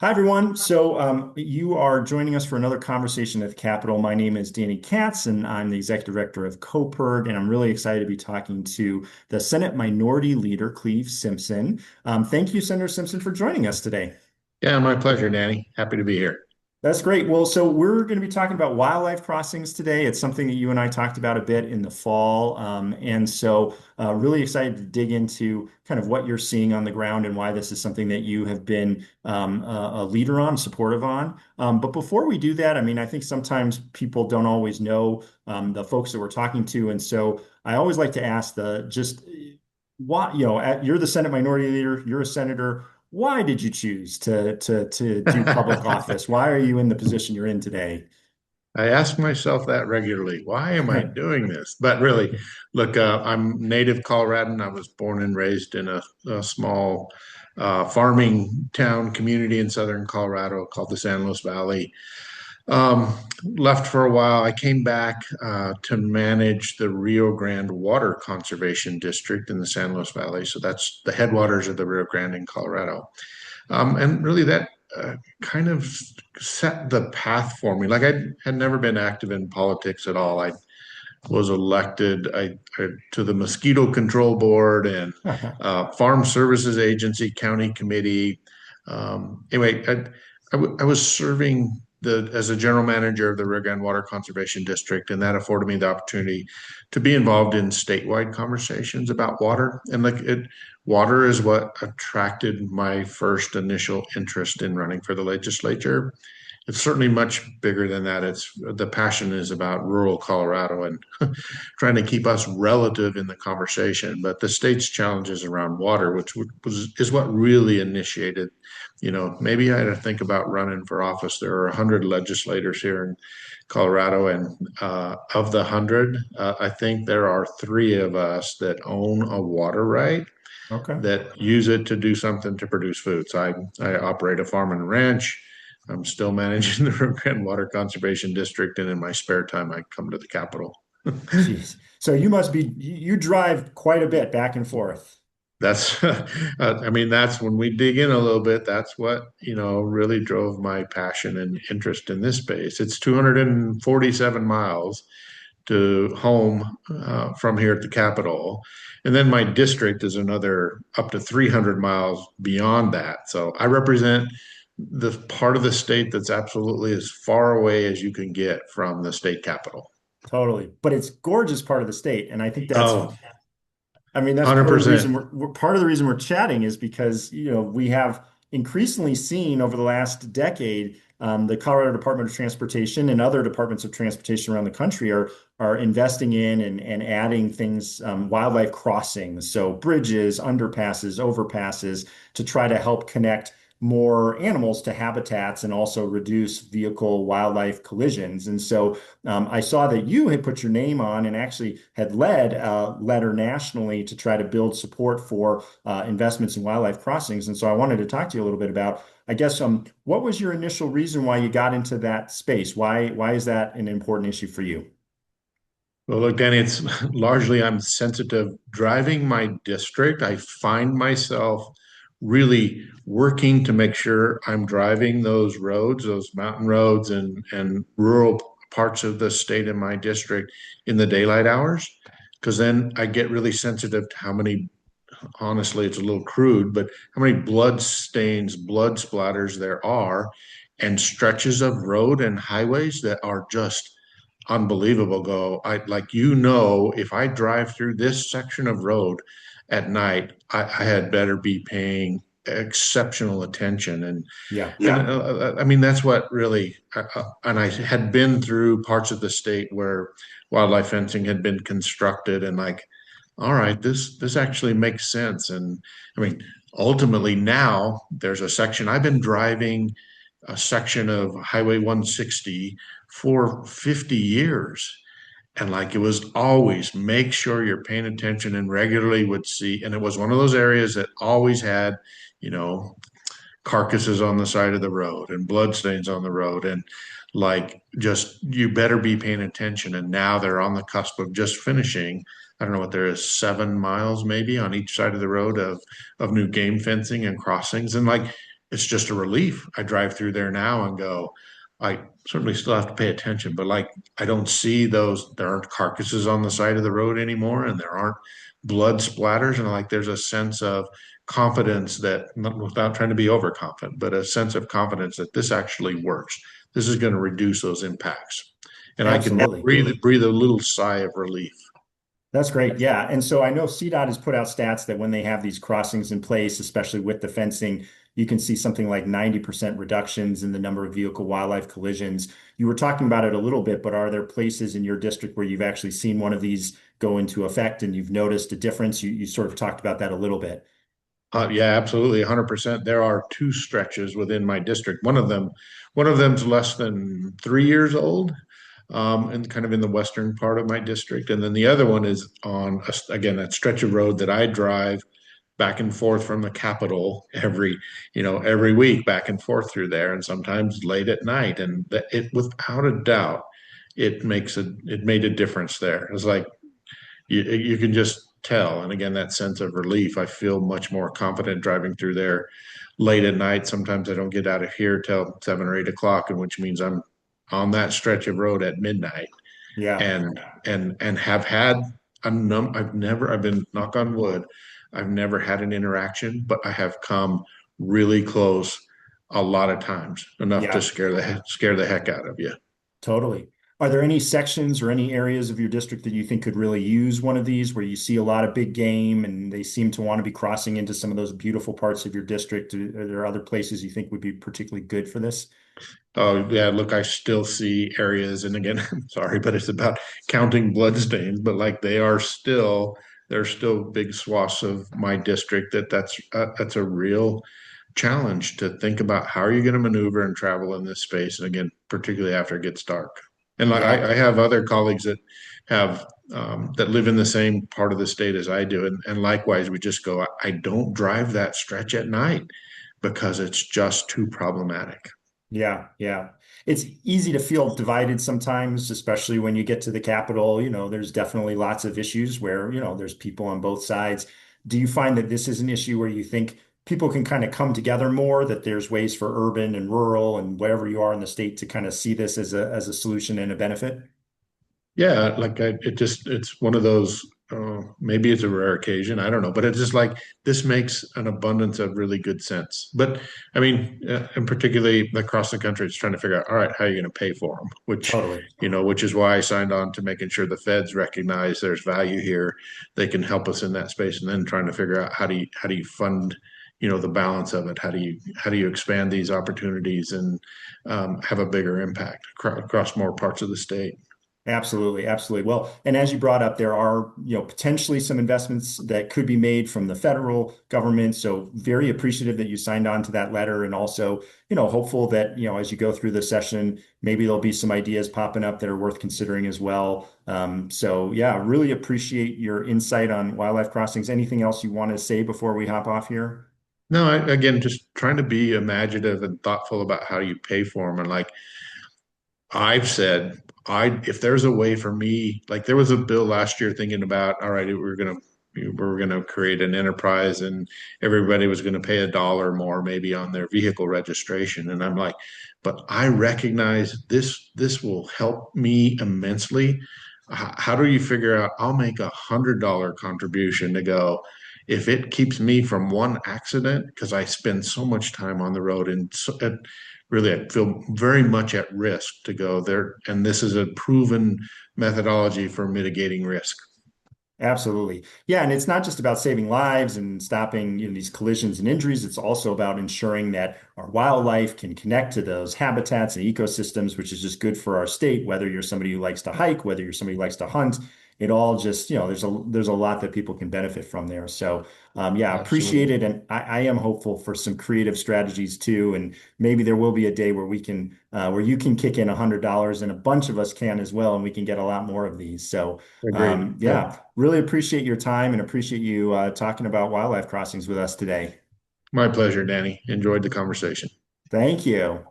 Hi, everyone. You are joining us for another conversation at the Capitol. My name is Danny Katz, and I'm the Executive Director of COPERG, and I'm really excited to be talking to the Senate Minority Leader, Cleave Simpson. Thank you, Senator Simpson, for joining us today. Yeah, my pleasure, Danny. Happy to be here. That's great. We're going to be talking about wildlife crossings today. It's something that you and I talked about a bit in the fall. Really excited to dig into kind of what you're seeing on the ground and why this is something that you have been a leader on, supportive on. But before we do that, I mean, I think sometimes people don't always know the folks that we're talking to. And so I always like to ask the just why, you're the Senate Minority Leader, you're a senator. Why did you choose to do public office? Why are you in the position you're in today? I ask myself that regularly. Why am I doing this? But really, look, I'm native Coloradan. I was born and raised in a small farming town community in southern Colorado called the San Luis Valley. Um, Left for a while. I came back to manage the Rio Grande Water Conservation District in the San Luis Valley. So that's the headwaters of the Rio Grande in Colorado. And really, that kind of set the path for me. Like I had never been active in politics at all. I was elected to the Mosquito Control Board and Farm Services Agency County Committee. I was serving as a general manager of the Rio Grande Water Conservation District, and that afforded me the opportunity to be involved in statewide conversations about water. Water is what attracted my first initial interest in running for the legislature. It's certainly much bigger than that. It's the passion is about rural Colorado and trying to keep us relative in the conversation. But the state's challenges around water, is what really initiated. Maybe I had to think about running for office. There are 100 legislators here in Colorado, and of the 100, I think there are three of us that own a water right Okay. that use it to do something to produce food. So I operate a farm and ranch. I'm still managing the Rio Grande Water Conservation District, and in my spare time, I come to the Capitol. Jeez. So you drive quite a bit back and forth. That's, I mean, that's when we dig in a little bit. That's what, really drove my passion and interest in this space. It's 247 miles to home from here at the Capitol. And then my district is another up to 300 miles beyond that. So I represent the part of the state that's absolutely as far away as you can get from the state capital. Totally. But it's gorgeous part of the state. And I think Oh, I mean, that's part of the 100%. reason part of the reason we're chatting is because, we have increasingly seen over the last decade, the Colorado Department of Transportation and other departments of transportation around the country are investing in and adding things, wildlife crossings, so bridges, underpasses, overpasses, to try to help connect more animals to habitats and also reduce vehicle wildlife collisions. I saw that you had put your name on and actually had led a letter nationally to try to build support for investments in wildlife crossings. And so I wanted to talk to you a little bit about, I guess, what was your initial reason why you got into that space? Why is that an important issue for you? Well, look, Danny, it's largely I'm sensitive. Driving my district, I find myself really working to make sure I'm driving those roads, those mountain roads and rural parts of the state in my district in the daylight hours. Because then I get really sensitive to how many, honestly, it's a little crude, but how many blood stains, blood splatters there are, and stretches of road and highways that are just unbelievable. If I drive through this section of road at night, I had better be paying exceptional attention. Yeah. I mean, that's what really, and I had been through parts of the state where wildlife fencing had been constructed, and like, all right, this actually makes sense. And I mean, ultimately now there's a section I've been driving a section of Highway 160 for 50 years. And like it was always make sure you're paying attention and regularly would see. And it was one of those areas that always had, you know, carcasses on the side of the road and bloodstains on the road. And like just you better be paying attention. And now they're on the cusp of just finishing. I don't know what there is, 7 miles maybe on each side of the road of new game fencing and crossings. And like it's just a relief. I drive through there now and go, I certainly still have to pay attention, but like I don't see those, there aren't carcasses on the side of the road anymore, and there aren't blood splatters. And like there's a sense of confidence that, without trying to be overconfident, but a sense of confidence that this actually works. This is going to reduce those impacts. And I can Absolutely. breathe a little sigh of relief. That's great. Yeah. And so I know CDOT has put out stats that when they have these crossings in place, especially with the fencing, you can see something like 90% reductions in the number of vehicle wildlife collisions. You were talking about it a little bit, but are there places in your district where you've actually seen one of these go into effect and you've noticed a difference? You sort of talked about that a little bit. Yeah, absolutely, 100%. There are two stretches within my district. One of them's less than 3 years old, and kind of in the western part of my district. And then the other one is on again that stretch of road that I drive back and forth from the Capitol every week, back and forth through there, and sometimes late at night. And without a doubt, it made a difference there. It's like you can just tell. And again, that sense of relief, I feel much more confident driving through there late at night. Sometimes I don't get out of here till 7 or 8 o'clock, and which means I'm on that stretch of road at midnight, Yeah. and have had I've been, knock on wood, I've never had an interaction, but I have come really close a lot of times, enough to Yeah. scare the heck out of you. Totally. Are there any sections or any areas of your district that you think could really use one of these where you see a lot of big game and they seem to want to be crossing into some of those beautiful parts of your district? Are there other places you think would be particularly good for this? Oh yeah, look, I still see areas, and again, I'm sorry, but it's about counting bloodstains. But like there's still big swaths of my district that's a real challenge to think about how are you going to maneuver and travel in this space, and again, particularly after it gets dark. And like Yeah. I have other colleagues that have that live in the same part of the state as I do, and likewise, we just go, I don't drive that stretch at night because it's just too problematic. Yeah, yeah. It's easy to feel divided sometimes, especially when you get to the Capitol. There's definitely lots of issues where, there's people on both sides. Do you find that this is an issue where you think people can kind of come together more, that there's ways for urban and rural and wherever you are in the state to kind of see this as a solution and a benefit? Yeah, like it's one of those. Maybe it's a rare occasion. I don't know, but it's just like this makes an abundance of really good sense. But I mean, and particularly across the country, it's trying to figure out, all right, how are you going to pay for them? Totally. Which is why I signed on to making sure the feds recognize there's value here. They can help us in that space, and then trying to figure out how do you fund, the balance of it. How do you expand these opportunities and have a bigger impact across more parts of the state? Absolutely, absolutely. Well, and as you brought up, there are, potentially some investments that could be made from the federal government. So very appreciative that you signed on to that letter and also, hopeful that, as you go through the session, maybe there'll be some ideas popping up that are worth considering as well. So yeah, really appreciate your insight on wildlife crossings. Anything else you want to say before we hop off here? No, again, just trying to be imaginative and thoughtful about how you pay for them. And like I've said, if there's a way for me, like there was a bill last year thinking about, all right, we are gonna create an enterprise and everybody was gonna pay $1 more maybe on their vehicle registration. And I'm like, but I recognize this will help me immensely. How do you figure out I'll make $100 contribution to go if it keeps me from one accident because I spend so much time on the road and really I feel very much at risk to go there. And this is a proven methodology for mitigating risk. Absolutely. Yeah, and it's not just about saving lives and stopping, these collisions and injuries. It's also about ensuring that our wildlife can connect to those habitats and ecosystems, which is just good for our state, whether you're somebody who likes to hike, whether you're somebody who likes to hunt. It all just, there's a lot that people can benefit from there. So yeah, appreciate Absolutely. it. And I am hopeful for some creative strategies too. And maybe there will be a day where where you can kick in $100 and a bunch of us can as well, and we can get a lot more of these. So Agreed. Yeah. yeah, really appreciate your time and appreciate you talking about wildlife crossings with us today. My pleasure, Danny. Enjoyed the conversation. Thank you.